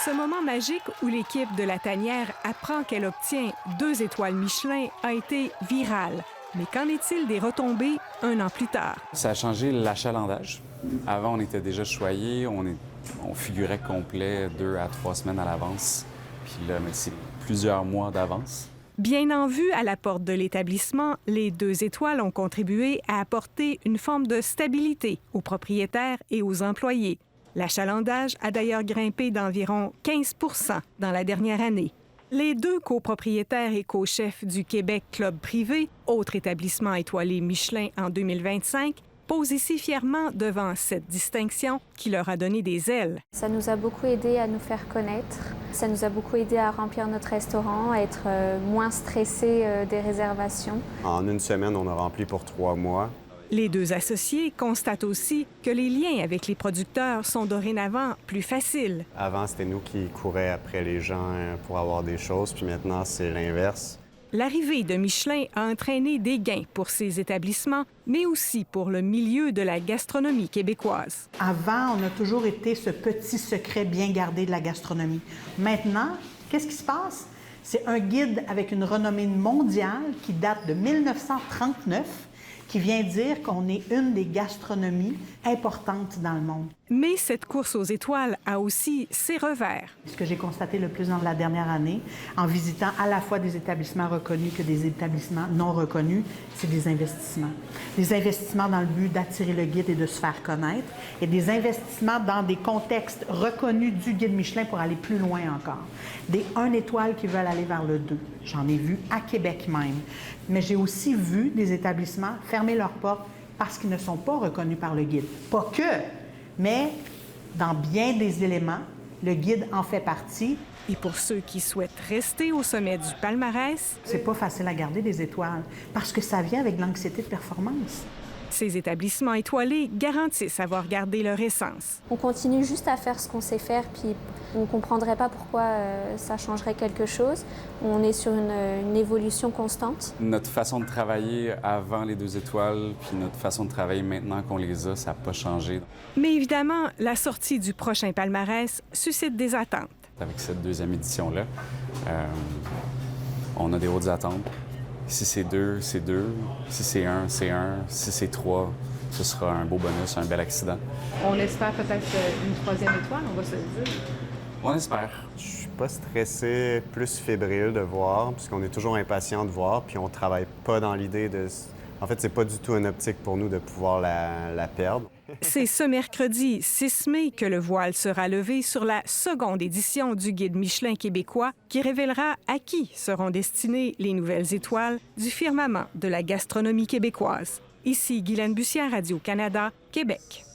Ce moment magique où l'équipe de La Tanière apprend qu'elle obtient 2 étoiles Michelin a été viral. Mais qu'en est-il des retombées 1 an plus tard? Ça a changé l'achalandage. Avant, on était déjà choyés, on figurait complet 2 à 3 semaines à l'avance. Puis là, mais c'est plusieurs mois d'avance. Bien en vue à la porte de l'établissement, les 2 étoiles ont contribué à apporter une forme de stabilité aux propriétaires et aux employés. L'achalandage a d'ailleurs grimpé d'environ 15 % dans la dernière année. Les 2 copropriétaires et co-chefs du Québec Club privé, autre établissement étoilé Michelin en 2025, posent ici fièrement devant cette distinction qui leur a donné des ailes. Ça nous a beaucoup aidé à nous faire connaître. Ça nous a beaucoup aidé à remplir notre restaurant, à être moins stressés des réservations. En 1 semaine, on a rempli pour 3 mois. Les 2 associés constatent aussi que les liens avec les producteurs sont dorénavant plus faciles. Avant, c'était nous qui courions après les gens pour avoir des choses, puis maintenant, c'est l'inverse. L'arrivée de Michelin a entraîné des gains pour ces établissements, mais aussi pour le milieu de la gastronomie québécoise. Avant, on a toujours été ce petit secret bien gardé de la gastronomie. Maintenant, qu'est-ce qui se passe? C'est un guide avec une renommée mondiale qui date de 1939 qui vient dire qu'on est une des gastronomies importantes dans le monde. Mais cette course aux étoiles a aussi ses revers. Ce que j'ai constaté le plus dans la dernière année, en visitant à la fois des établissements reconnus que des établissements non reconnus, c'est des investissements. Des investissements dans le but d'attirer le guide et de se faire connaître, et des investissements dans des contextes reconnus du guide Michelin pour aller plus loin encore. Des 1 étoile qui veulent aller vers le 2. J'en ai vu à Québec même. Mais j'ai aussi vu des établissements fermer leurs portes parce qu'ils ne sont pas reconnus par le guide. Pas que, mais dans bien des éléments, le guide en fait partie. Et pour ceux qui souhaitent rester au sommet du palmarès, c'est pas facile à garder des étoiles parce que ça vient avec l'anxiété de performance. Ces établissements étoilés garantissent avoir gardé leur essence. On continue juste à faire ce qu'on sait faire, puis on ne comprendrait pas pourquoi ça changerait quelque chose. On est sur une évolution constante. Notre façon de travailler avant les 2 étoiles, puis notre façon de travailler maintenant qu'on les a, ça n'a pas changé. Mais évidemment, la sortie du prochain palmarès suscite des attentes. Avec cette 2e édition-là, on a des hautes attentes. Si c'est 2, c'est 2. Si c'est 1, c'est 1. Si c'est 3, ce sera un beau bonus, un bel accident. On espère peut-être une 3e étoile, on va se le dire. On espère. Je suis pas stressé, plus fébrile de voir, puisqu'on est toujours impatient de voir, puis on travaille pas dans l'idée de... En fait, c'est pas du tout une optique pour nous de pouvoir la perdre. C'est ce mercredi 6 mai que le voile sera levé sur la 2e édition du Guide Michelin québécois qui révélera à qui seront destinées les nouvelles étoiles du firmament de la gastronomie québécoise. Ici Guylaine Bussière, Radio-Canada, Québec.